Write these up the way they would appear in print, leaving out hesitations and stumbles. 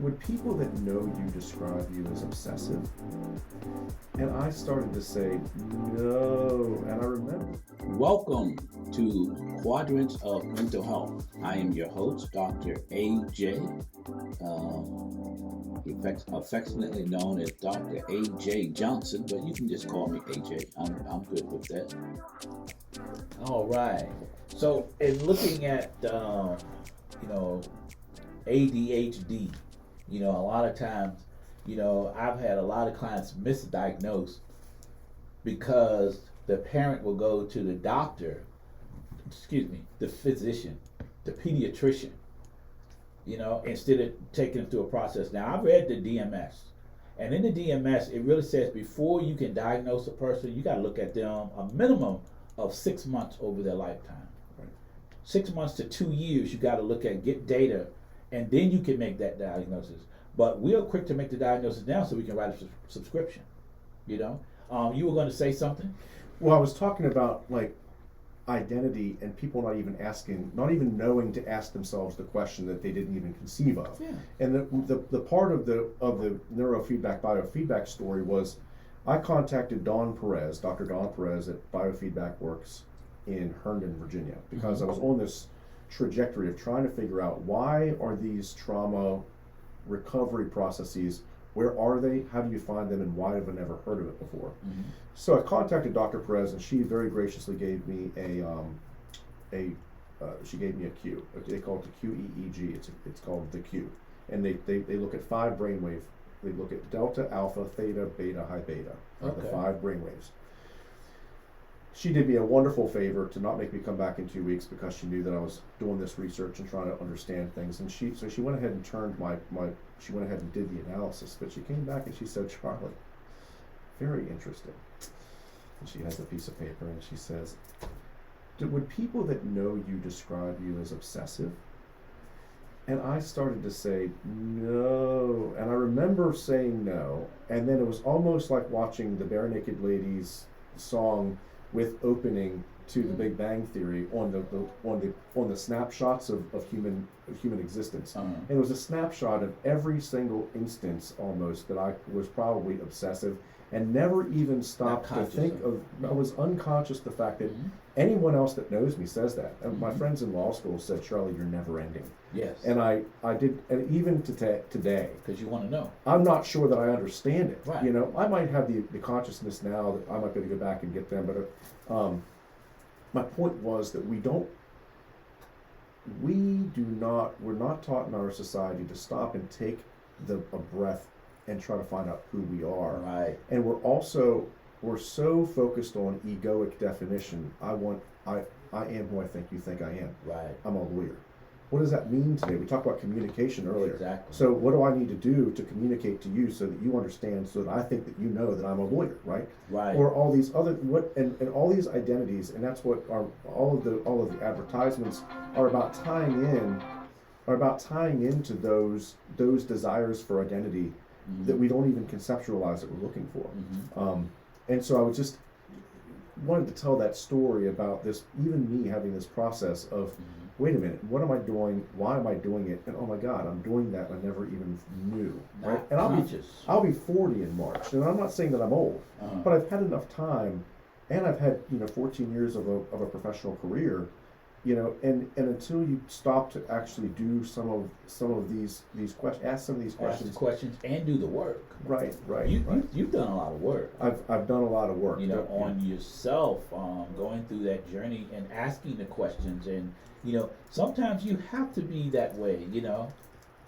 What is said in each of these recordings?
would people that know you describe you as obsessive? And I started to say, no. And I remember. Welcome to Quadrants of Mental Health. I am your host, Dr. A.J., affectionately known as Dr. A.J. Johnson, but you can just call me A.J. I'm good with that. All right. So, in looking at, ADHD, a lot of times, I've had a lot of clients misdiagnosed because the parent will go to the doctor, the physician, the pediatrician, instead of taking them through a process. Now, I've read the DMS, and in the DMS, it really says before you can diagnose a person, you got to look at them a minimum of 6 months over their lifetime. Right. 6 months to 2 years, you got to look at, get data, and then you can make that diagnosis. But we are quick to make the diagnosis now so we can write a subscription. You were going to say something? Well, I was talking about like identity and people not even knowing to ask themselves the question that they didn't even conceive of. Yeah. And the part of the neurofeedback biofeedback story was I contacted Dr. Don Perez at Biofeedback Works in Herndon, Virginia, because I was on this trajectory of trying to figure out why are these trauma recovery processes, where are they, how do you find them, and why have I never heard of it before? So I contacted Dr. Perez, and she very graciously gave me she gave me a Q. They call it the QEEG. It's called the Q, and they look at 5 brainwave. They look at delta, alpha, theta, beta, high beta, the 5 brainwaves. She did me a wonderful favor to not make me come back in 2 weeks because she knew that I was doing this research and trying to understand things. And she went ahead and she went ahead and did the analysis. But she came back and she said, Charlie, very interesting. And she has a piece of paper and she says, would people that know you describe you as obsessive? And I started to say, no. And I remember saying no. And then it was almost like watching the Bare Naked Ladies song with opening to the Big Bang Theory on the snapshots of human existence. And it was a snapshot of every single instance almost that I was probably obsessive and never even stopped to think of. I was unconscious the fact that anyone else that knows me says that. And my friends in law school said, Charlie, you're never ending. Yes. And I did, and even today. Because you want to know. I'm not sure that I understand it. Right. I might have the consciousness now that I might be able to go back and get them, but my point was that we're not taught in our society to stop and take a breath and try to find out who we are. Right. And we're so focused on egoic definition. I am who I think you think I am. Right. I'm a lawyer. What does that mean today? We talked about communication earlier. Exactly. So what do I need to do to communicate to you so that you understand, so that I think that you know that I'm a lawyer, right? Right. Or all these other and all these identities, and that's what all of the advertisements are about tying into those desires for identity that we don't even conceptualize that we're looking for. And so I was just wanted to tell that story about this, even me having this process of, wait a minute, what am I doing? Why am I doing it? And oh my God, I'm doing that. I never even knew. Right? And I'll be 40 in March, and I'm not saying that I'm old, but I've had enough time, and I've had 14 years of a professional career, and until you stop to actually do some of these questions, ask some of these questions. Ask the questions and do the work. Right. You've done a lot of work. I've done a lot of work. On yourself, going through that journey and asking the questions, and sometimes you have to be that way.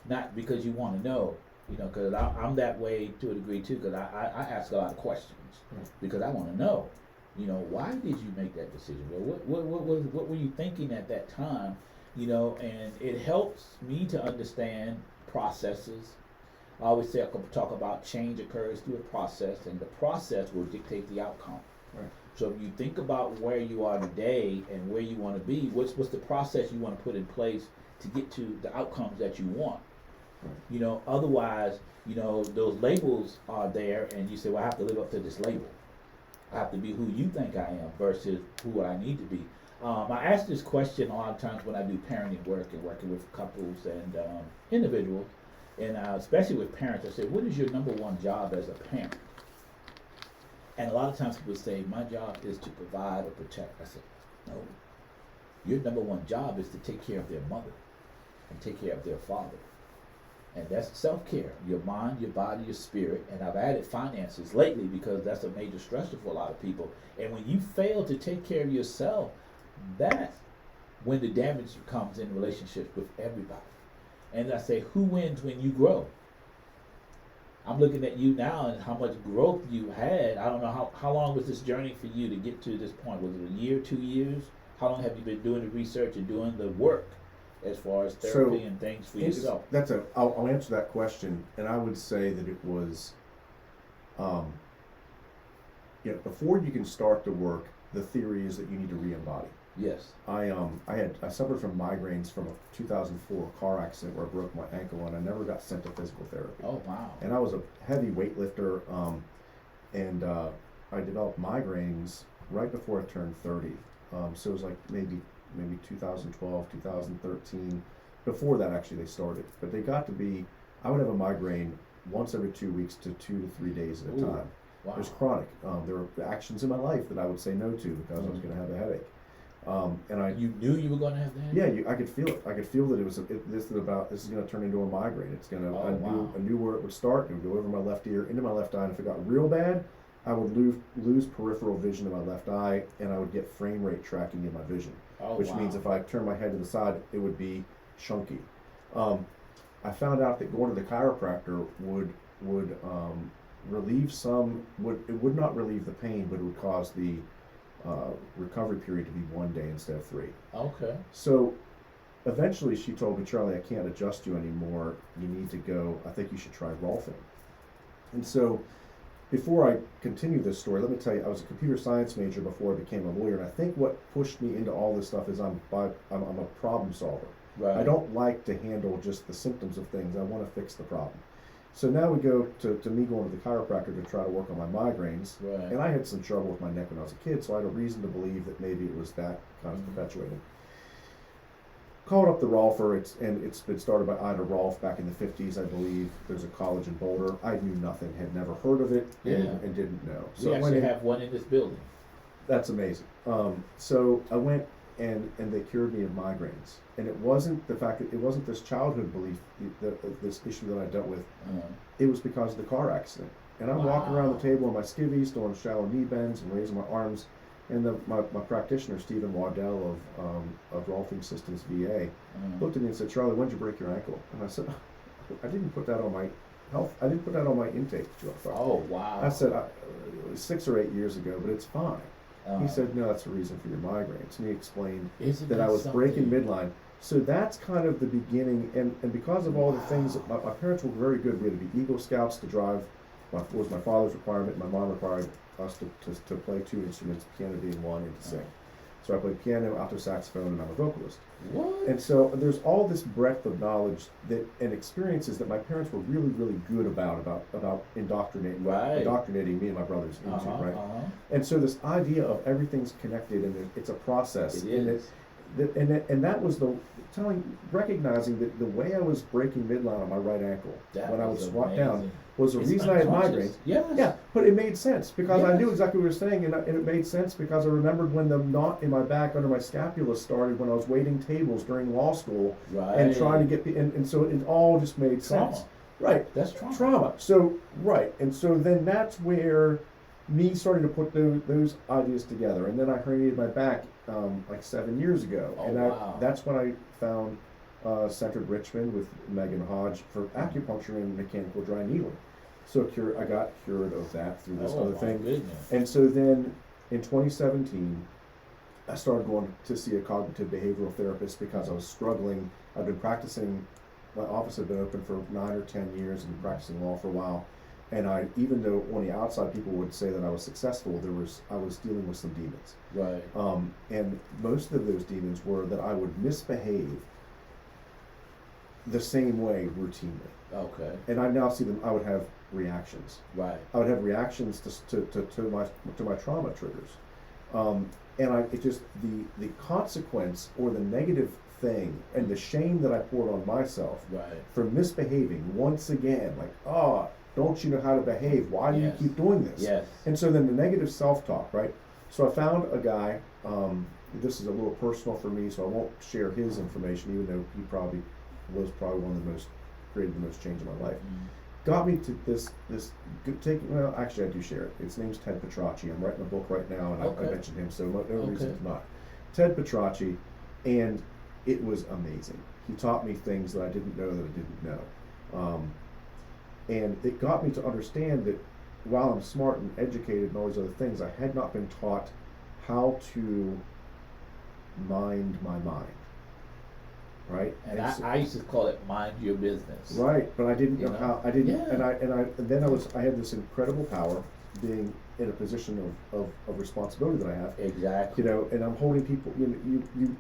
Not because you want to know. Because I'm that way to a degree too. Because I ask a lot of questions because I want to know. Why did you make that decision? What were you thinking at that time? And it helps me to understand processes. I always say I can talk about change occurs through a process, and the process will dictate the outcome. Right. So if you think about where you are today and where you want to be, what's the process you want to put in place to get to the outcomes that you want? Right. Otherwise, those labels are there, and you say, well, I have to live up to this label. I have to be who you think I am versus who I need to be. I ask this question a lot of times when I do parenting work and working with couples and individuals, And especially with parents, I say, what is your number one job as a parent? And a lot of times people say, my job is to provide or protect. I said, no. Your number one job is to take care of their mother and take care of their father. And that's self-care, your mind, your body, your spirit. And I've added finances lately because that's a major stressor for a lot of people. And when you fail to take care of yourself, that's when the damage comes in relationships with everybody. And I say, who wins when you grow? I'm looking at you now and how much growth you had. I don't know how long was this journey for you to get to this point? Was it a year, 2 years? How long have you been doing the research and doing the work as far as therapy and things for yourself? I'll answer that question, and I would say that it was, before you can start the work, the theory is that you need to re-embody. Yes. I suffered from migraines from a 2004 car accident where I broke my ankle, and I never got sent to physical therapy. Oh wow. And I was a heavy weightlifter, and I developed migraines right before I turned 30. So it was like maybe 2012, 2013. Before that, actually, they started. But they got to be, I would have a migraine once every 2 weeks to 2 to 3 days at a time. Wow. It was chronic. There were actions in my life that I would say no to because I was going to have a headache. You knew you were going to have that? Yeah, I could feel it. I could feel that this is going to turn into a migraine. It's going to. I knew where it would start. It would go over my left ear, into my left eye, and if it got real bad, I would lose peripheral vision in my left eye, and I would get frame rate tracking in my vision, which means if I turn my head to the side, it would be chunky. I found out that going to the chiropractor would relieve some. It would not relieve the pain, but it would cause the recovery period to be 1 day instead of 3. Okay. So eventually she told me, Charlie, I can't adjust you anymore. You need to go. I think you should try Rolfing. And so before I continue this story, let me tell you, I was a computer science major before I became a lawyer, and I think what pushed me into all this stuff is I'm a problem solver. Right. I don't like to handle just the symptoms of things. I want to fix the problem. So now we go to me going to the chiropractor to try to work on my migraines. Right. And I had some trouble with my neck when I was a kid, so I had a reason to believe that maybe it was that kind of perpetuating. Called up the Rolfer, it's been started by Ida Rolf back in the 50s, I believe. There's a college in Boulder. I knew nothing, had never heard of it, and didn't know. So we actually have one in this building. That's amazing. So I went and they cured me of migraines. And it wasn't the fact that it wasn't this childhood belief, this issue that I dealt with. It was because of the car accident. And I'm walking around the table in my skivvies, doing shallow knee bends and raising my arms. And my practitioner, Stephen Waddell of Rolfing Systems VA, looked at me and said, Charlie, when did you break your ankle? And I said, I didn't put that on my health. I didn't put that on my intake. Oh, wow. I said, it was 6 or 8 years ago, but it's fine. He said, no, that's the reason for your migraines. And he explained that I was breaking midline. So that's kind of the beginning. And because of all the things, that my parents were very good. We had to be Eagle Scouts to drive. Was my father's requirement. My mom required us to play 2 instruments, piano being one, and to sing. So I played piano, alto saxophone, and I'm a vocalist. What? And so there's all this breadth of knowledge and experiences that my parents were really, really good about indoctrinating me and my brothers into, right? And so this idea of everything's connected and it's a process. It is. And that was recognizing that the way I was breaking midline on my right ankle when I would squat down was the reason I had migraines. Yes. Yeah, but it made sense because I knew exactly what you were saying, and it made sense because I remembered when the knot in my back under my scapula started when I was waiting tables during law school and trying to get, and so it all just made sense. Right. That's trauma. Trauma. So, right. And so then that's where me starting to put those ideas together. And then I herniated my back like 7 years ago. That's when I found Centered Richmond with Megan Hodge for acupuncture and mechanical dry needling. So I got cured of that through this other thing. Goodness. And so then in 2017, I started going to see a cognitive behavioral therapist because I was struggling. I've been practicing, my office had been open for 9 or 10 years and been practicing law for a while. And even though on the outside people would say that I was successful, I was dealing with some demons. Right. And most of those demons were that I would misbehave the same way routinely. Okay. And I now see them. I would have reactions. Right. I would have reactions to my trauma triggers, and the consequence or the negative thing, and the shame that I poured on myself Right. for misbehaving once again, like, oh, don't you know how to behave? Why do you Yes. keep doing this? Yes. And so then the negative self-talk, right? So I found a guy, this is a little personal for me, so I won't share his information, even though he probably was one of the most, created the most change in my life. Got me to well, actually I do share it. His name's Ted Patracci. I'm writing a book right now, and Okay. I mentioned him, so no reason Okay. to not. Ted Patracci, and it was amazing. He taught me things that I didn't know that I didn't know. And it got me to understand that while I'm smart and educated and all these other things, I had not been taught how to mind my mind. Right? And so, I used to call it mind your business. right, but I didn't You know know? how. I didn't, Yeah. and then I had this incredible power, being in a position of responsibility that I have. Exactly. You know, and I'm holding people.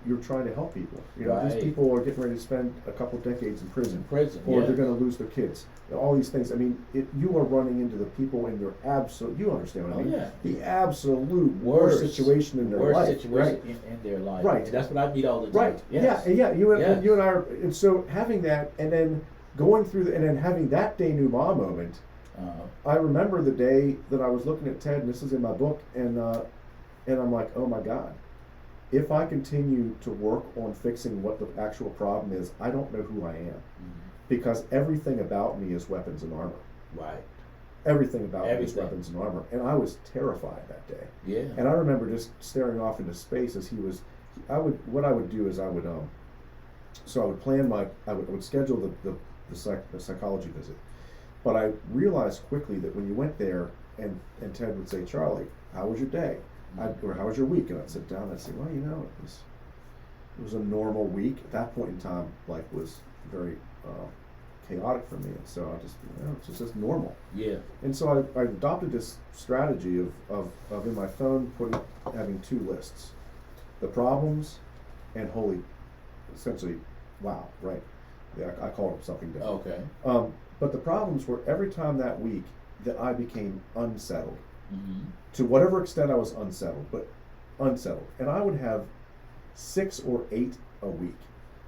You're trying to help people. You know, Right. these people are getting ready to spend a couple decades in prison, or yeah. they're going to lose their kids. All these things. I mean, you are running into the people in their absolute. You understand what I mean? Yeah. The absolute worst situation in their worst life. situation Right? in their life. Right. And that's what I meet all the time. Right. Yes. Yeah. You and Yes. you and I are. And so having that, and then going through, and then having that denouement moment. I remember the day that I was looking at Ted, and this is in my book, and I'm like, oh my God, if I continue to work on fixing what the actual problem is, I don't know who I am, because everything about me is weapons and armor. Right. Everything about me is Everything. weapons and armor, and I was terrified that day. Yeah. And I remember just staring off into space as he was. What I would do is I would plan I would schedule the psychology visit. But I realized quickly that when you went there, and Ted would say, Charlie, how was your day? Or how was your week? And I'd sit down and I'd say, well, it was a normal week. At that point in time, life was very chaotic for me. And so I just, it's just normal. Yeah. And so I adopted this strategy of in my phone having two lists. The problems and essentially, wow, right. Yeah, I called it something different. Okay. But the problems were every time that week that I became unsettled, to whatever extent I was unsettled, and I would have 6 or 8 a week.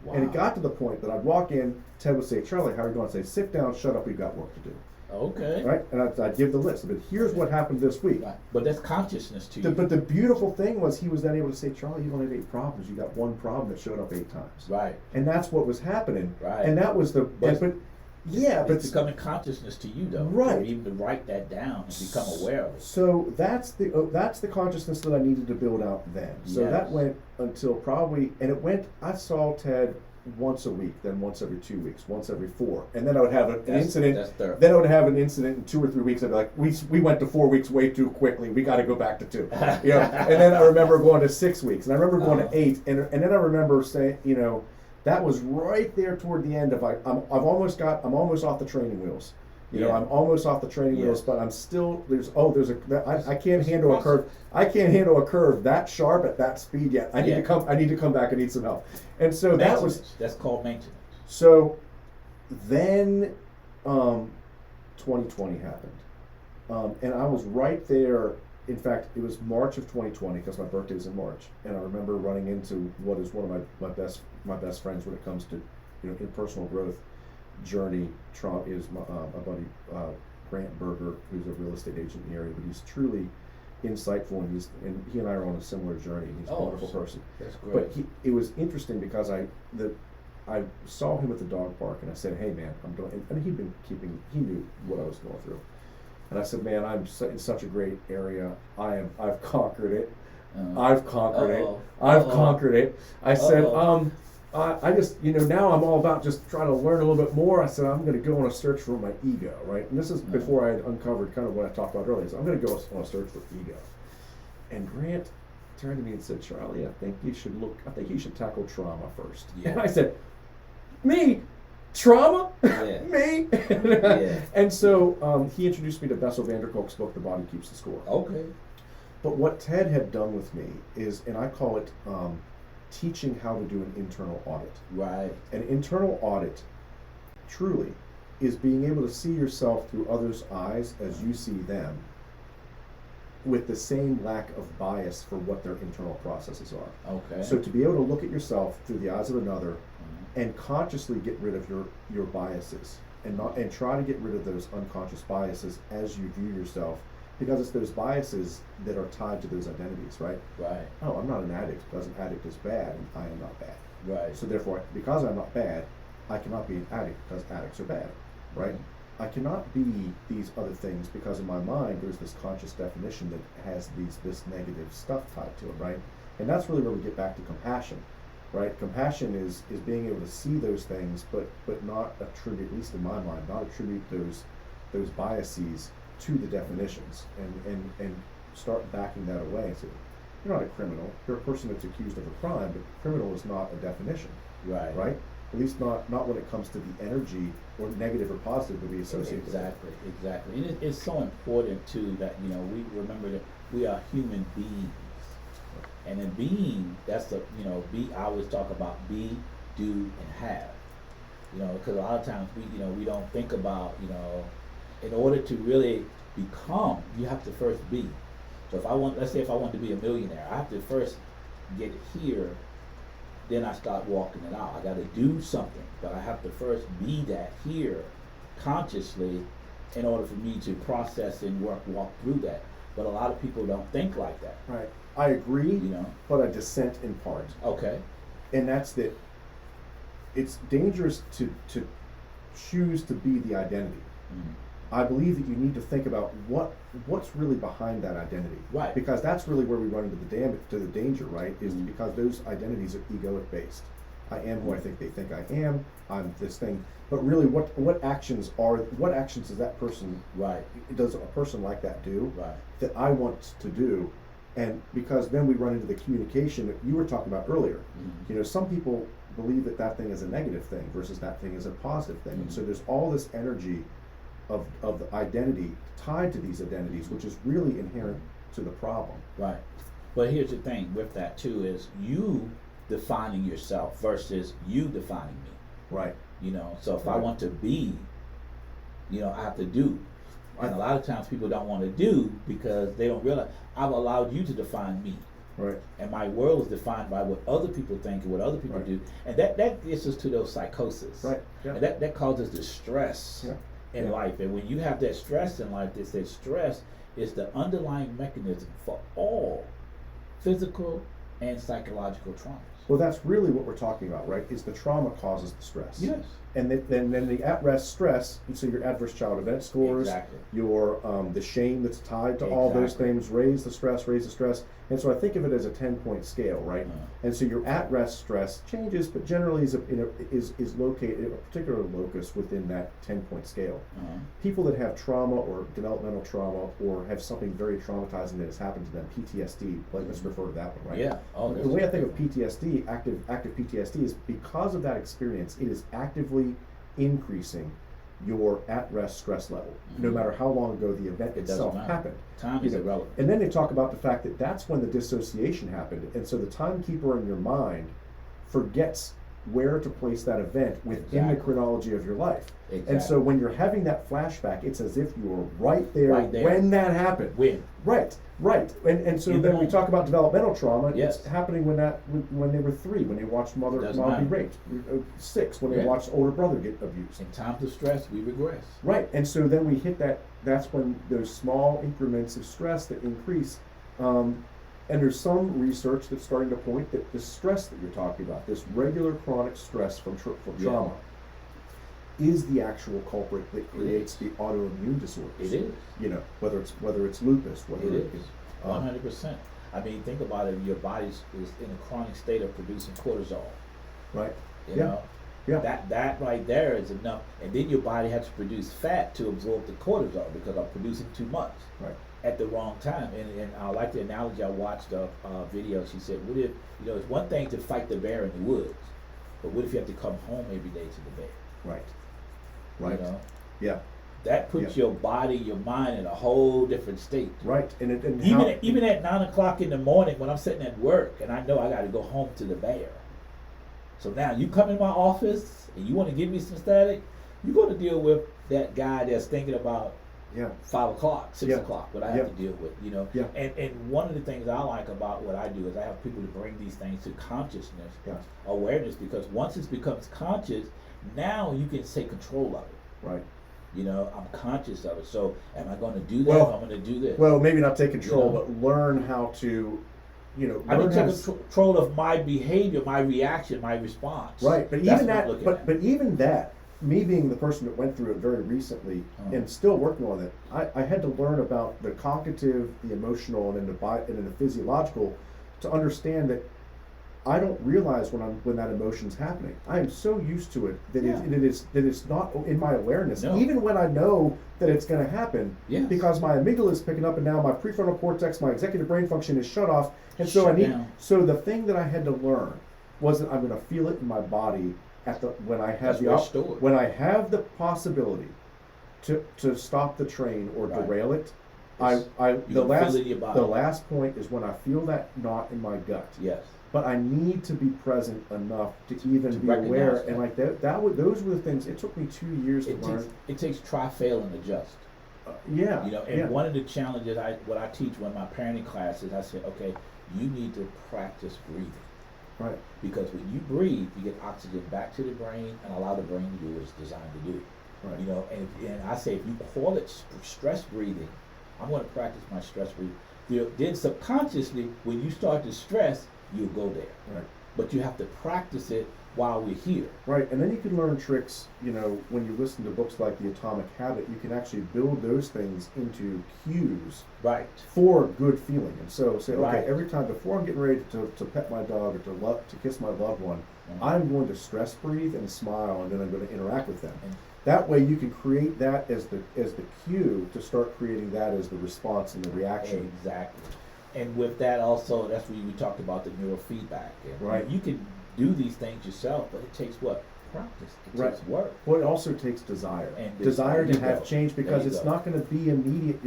Wow. And it got to the point that I'd walk in, Ted would say, Charlie, how are you doing? I'd say, sit down, shut up, we've got work to do. Okay. Right? And I'd give the list. But here's what happened this week. Right. But that's consciousness to you. But the beautiful thing was he was then able to say, Charlie, you only had 8 problems. You got one problem that showed up 8 times. Right. And that's what was happening. Right. And that was It's becoming consciousness to you, though. Right. To even to write that down and become aware of it. So that's the consciousness that I needed to build out then. So Yes. that went until I saw Ted once a week, then once every 2 weeks, once every 4. And then I would have an incident. That's thorough. Then I would have an incident in 2 or 3 weeks. I'd be like, we went to 4 weeks way too quickly. We got to go back to 2. And then I remember going to 6 weeks. And I remember going to 8. And then I remember saying, that was right there toward the end of I'm almost off the training wheels. I'm almost off the training wheels, but I'm still I can't handle a curve. I can't handle a curve that sharp at that speed yet. I need to come back. I need some help. And so that's called maintenance. So then 2020 happened. And I was right there. In fact, it was March of 2020 because my birthday's in March, and I remember running into what is one of my best friends when it comes to in personal growth journey. Is my buddy Grant Berger, who's a real estate agent in the area, but he's truly insightful, and he and I are on a similar journey. He's a wonderful person. That's great. But it was interesting because I saw him at the dog park, and I said, "Hey man, I'm doing," and he knew what I was going through. And I said, man, I'm in such a great area. I've conquered it. I've conquered it. I've conquered it. I said, I just, now I'm all about just trying to learn a little bit more. I said, I'm going to go on a search for my ego, right? And this is before I had uncovered kind of what I talked about earlier. So I'm going to go on a search for ego. And Grant turned to me and said, Charlie, I think you should tackle trauma first. Yeah. And I said, me? Trauma? Yeah. Me? Yeah. And so he introduced me to Bessel van der Kolk's book, The Body Keeps the Score. Okay. But what Ted had done with me is, and I call it teaching how to do an internal audit. Right. An internal audit, truly, is being able to see yourself through others' eyes as you see them, with the same lack of bias for what their internal processes are. Okay. So to be able to look at yourself through the eyes of another and consciously get rid of your biases and try to get rid of those unconscious biases as you view yourself, because it's those biases that are tied to those identities, right? Right. Oh, I'm not an addict because an addict is bad and I am not bad. Right. So therefore, because I'm not bad, I cannot be an addict because addicts are bad, right? I cannot be these other things because in my mind there's this conscious definition that has this negative stuff tied to it, right? And that's really where we get back to compassion, right? Compassion is being able to see those things, but not attribute, at least in my mind, not attribute those biases to the definitions, and start backing that away. So you're not a criminal. You're a person that's accused of a crime, but criminal is not a definition, Right. right? At least not when it comes to the energy or negative or positive that we associate with it. Exactly. And it's so important too that, you know, we remember that we are human beings. And in being, that's the, you know, I always talk about be, do, and have. You know, because a lot of times we don't think about, you know, in order to really become, you have to first be. So let's say if I want to be a millionaire, I have to first get here, then I start walking it out. I got to do something, but I have to first be that here consciously in order for me to process and walk through that. But a lot of people don't think like that. Right. I agree, You know? but I dissent in part. Okay. And that's that it's dangerous to choose to be the identity. Mm. I believe that you need to think about what's really behind that identity. Right. Because that's really where we run into the danger, right? Is Mhm. because those identities are egoic based. I am who I think they think I am. I'm this thing. But really, what actions does that person Right. does a person like that do Right. that I want to do? And because then we run into the communication that you were talking about earlier. Mm. You know, some people believe that thing is a negative thing versus that thing is a positive thing. And so there's all this energy of the identity tied to these identities, which is really inherent to the problem. Right. But here's the thing with that too is you defining yourself versus you defining me. Right. You know, so if I Right. want to be, you know, I have to do. And a lot of times people don't want to do because they don't realize I've allowed you to define me. Right. And my world is defined by what other people think and what other people Right. do. And that gets us to those psychosis. Right. Yeah. And that causes the stress Yeah. in Yeah. life. And when you have that stress in life, that stress is the underlying mechanism for all physical and psychological traumas. Well, that's really what we're talking about, right? Is the trauma causes the stress. Yes. And then the at-rest stress, so your adverse child event scores, Exactly. your the shame that's tied to all those Exactly. things, raise the stress. And so I think of it as a 10-point scale, right? And so your at-rest stress changes, but generally is located in a particular locus within that 10-point scale. People that have trauma or developmental trauma or have something very traumatizing that has happened to them, PTSD, let's refer to that one, right? Yeah. Oh, The way I think of PTSD, active PTSD, is because of that experience, it is actively increasing your at-rest stress level, no matter how long ago the event It doesn't itself matter. happened. Time is irrelevant. And then they talk about the fact that that's when the dissociation happened, and so the timekeeper in your mind forgets where to place that event within the Exactly. chronology of your life. Exactly. And so when you're having that flashback, it's as if you were right there, Right there. when that happened. When? Right. And so In the then we moment. talk about developmental trauma. Yes. It's happening when they were 3, when they watched mom Doesn't be matter. raped. 6, when they Yeah. watched older brother get abused. In times of stress, we regress. Right. And so then we hit that. That's when those small increments of stress that increase. And there's some research that's starting to point that the stress that you're talking about, this regular chronic stress from Yeah. trauma, is the actual culprit that creates the autoimmune disorders. It is. You know, whether it's lupus, whether It it is. is 100%. I mean, think about it. Your body is in a chronic state of producing cortisol. right. You Yeah. know, Yeah. that right there is enough. And then your body has to produce fat to absorb the cortisol because I'm producing too much Right. at the wrong time. And I like the analogy. I watched a video. She said, "What if it's one thing to fight the bear in the woods, but what if you have to come home every day to the bear?" Right. Right. You know, Yeah. that puts your body, your mind in a whole different state. Right. And how, Even at 9 o'clock in the morning when I'm sitting at work and I know I got to go home to the bear. So now you come in my office and you want to give me some static, you're going to deal with that guy that's thinking about, Yeah. 5 o'clock, 6 Yeah. o'clock, what I have to deal with, you know. Yeah. And one of the things I like about what I do is I have people to bring these things to consciousness, Yeah. awareness, because once it becomes conscious, now you can take control of it. Right. You know, I'm conscious of it. So am I going to do that? Well- I'm going to do this. Well, maybe not take control, Yeah. but learn how to, I learn need how to to take control of my behavior, my reaction, my response. Right, but That's even what I'm that, looking but at. but even that, me being the person that went through it very recently and still working on it, I had to learn about the cognitive, the emotional, and then the physiological to understand that I don't realize when that emotion's happening. I am so used to it that Yeah. it's not in my awareness, No. even when I know that it's going to happen. Yes. Because my amygdala is picking up, and now my prefrontal cortex, my executive brain function is shut off, and so Shut I need. down. So the thing that I had to learn was that I'm going to feel it in my body when I have That's restored. when I have the possibility to stop the train or Right. derail it. Yes. You can feel it in your body. The last point is when I feel that knot in my gut. Yes. But I need to be present enough to even To be recognize aware, that. and like those were the things. It took me 2 years to learn. It takes try, fail, and adjust. Yeah, You know, and yeah. one of the challenges what I teach one of my parenting classes, I say, okay, you need to practice breathing. Right. Because when you breathe, you get oxygen back to the brain and allow the brain to do what it's designed to do. Right. You know, and I say if you call it stress breathing, I'm going to practice my stress breathing. Then subconsciously, when you start to stress, you'll go there. Right. But you have to practice it while we're here. Right, and then you can learn tricks, when you listen to books like The Atomic Habit, you can actually build those things into cues Right. for good feeling. And so say, okay, Right. every time before I'm getting ready to pet my dog or to kiss my loved one, Mhm. I'm going to stress breathe and smile, and then I'm going to interact with them. And- That way you can create that as the cue to start creating that as the response and the reaction. Exactly. And with that also, that's where we talked about the neurofeedback. And Right. You can do these things yourself, but it takes what? Practice. It Right. takes work. Well, it also takes desire. And Desire there to you have go. change, because There you it's go. not going to be immediate.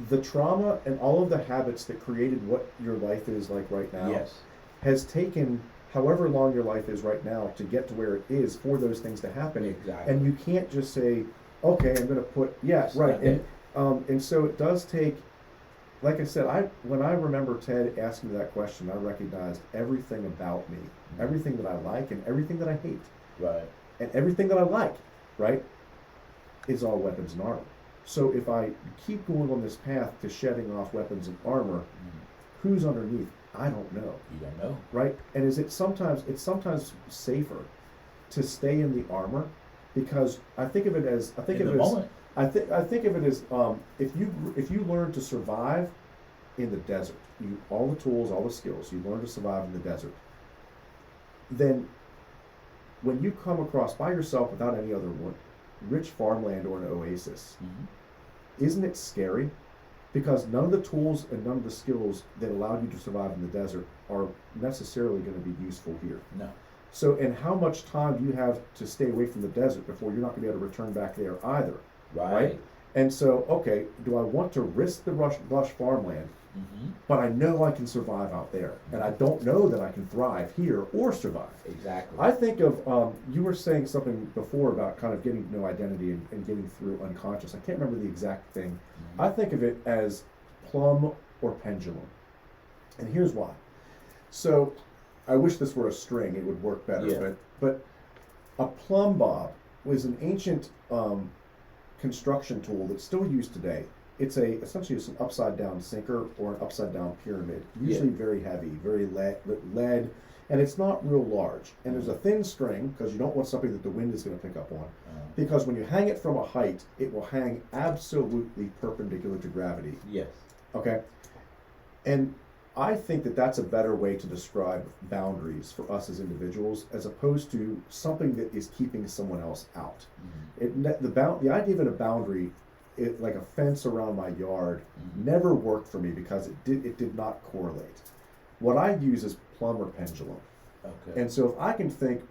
The trauma and all of the habits that created what your life is like right now Yes. has taken however long your life is right now to get to where it is for those things to happen. Exactly. And you can't just say, okay, I'm going to put, It's right. not And so it does take, like I said, when I remember Ted asking me that question, I recognized everything about me, everything that I like and everything that I hate. Right. And everything that I like, right, is all weapons and armor. So if I keep going on this path to shedding off weapons and armor, who's underneath? I don't know, You don't know. right? And it's sometimes safer to stay in the armor, because I think of it as In the moment. I think of it as if you learn to survive in the desert, all the tools, all the skills, you learn to survive in the desert. Then, when you come across by yourself without any other one, rich farmland or an oasis, isn't it scary? Because none of the tools and none of the skills that allowed you to survive in the desert are necessarily going to be useful here. No. So, and how much time do you have to stay away from the desert before you're not going to be able to return back there either? Right. And so, okay, do I want to risk the lush farmland, but I know I can survive out there, and I don't know that I can thrive here or survive? Exactly. I think of, you were saying something before about kind of getting to know identity and getting through unconscious. I can't remember the exact thing. I think of it as plum or pendulum. And here's why. So, I wish this were a string, it would work better. Yeah. But a plumb bob was an ancient construction tool that's still used today. Essentially it's an upside down sinker or an upside down pyramid, usually very heavy, very lead, and it's not real large. And there's a thin string, because you don't want something that the wind is going to pick up on, because when you hang it from a height, it will hang absolutely perpendicular to gravity. Yes. Okay? And I think that that's a better way to describe boundaries for us as individuals, as opposed to something that is keeping someone else out. The idea of a boundary, like a fence around my yard, never worked for me because it did not correlate. What I use is plumb or pendulum. Okay. And so if I can think,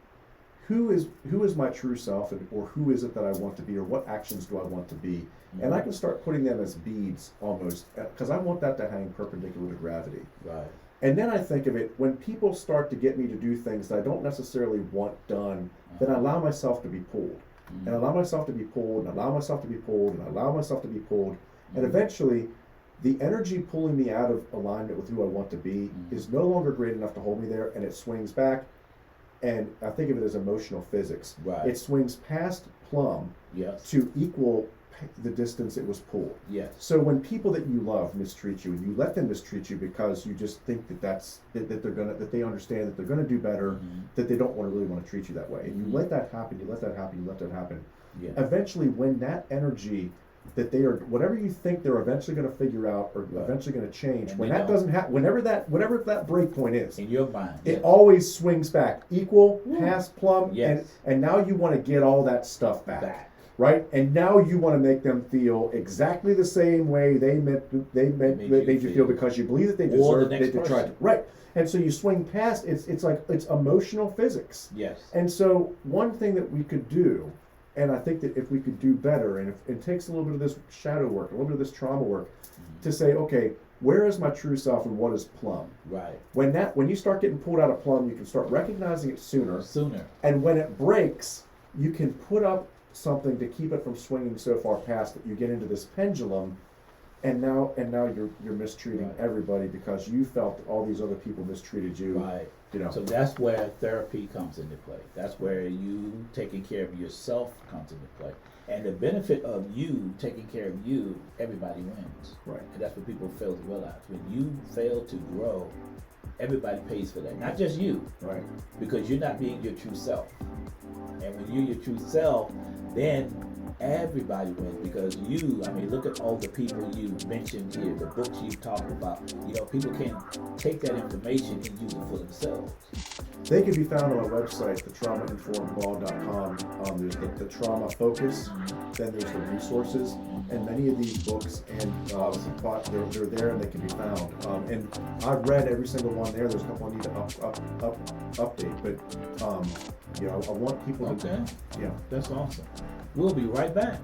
who is my true self, or who is it that I want to be, or what actions do I want to be, and I can start putting them as beads almost, because I want that to hang perpendicular to gravity. Right. And then I think of it, when people start to get me to do things that I don't necessarily want done, then I allow myself to be pulled. and allow myself to be pulled, and allow myself to be pulled, and allow myself to be pulled, and eventually the energy pulling me out of alignment with who I want to be is no longer great enough to hold me there, and it swings back. And I think of it as emotional physics. Right. It swings past plumb to equal the distance it was pulled. Yes. So when people that you love mistreat you, and you let them mistreat you because you just think that they understand that they're gonna do better, that they don't really want to treat you that way, and you let that happen, Yeah. eventually when that energy that they are, whatever you think they're eventually going to figure out or eventually going to change, And when they that don't. doesn't happen, whatever that break point is, In your mind. it always swings back, equal, past plumb, Yes. and now you want to get all that stuff back, right? And now you want to make them feel exactly the same way they made you feel because you believe that they Or the deserve next it. They tried to, person. right? And so you swing past. It's like it's emotional physics. Yes. And so one thing that we could do, and I think that if we could do better, and if it takes a little bit of this shadow work, a little bit of this trauma work, to say, okay, where is my true self and what is plumb? Right. When you start getting pulled out of plumb, you can start recognizing it sooner. And when it breaks, you can put up something to keep it from swinging so far past that you get into this pendulum, and now you're mistreating everybody because you felt that all these other people mistreated you. Right. You know. So that's where therapy comes into play. That's where you taking care of yourself comes into play. And the benefit of you taking care of you, everybody wins. Right. And that's what people fail to realize. When you fail to grow, everybody pays for that. Not just you. Right. Because you're not being your true self. And when you're your true self, then everybody wins because look at all the people you mentioned here, the books you've talked about. People can take that information and use it for themselves. They can be found on our website, thetraumainformedblog.com. There's the trauma focus, then there's the resources, and many of these books they're there and they can be found. And I've read every single one there. There's a couple I need to update, but I want people to. Okay. Yeah, that's awesome. We'll be right back.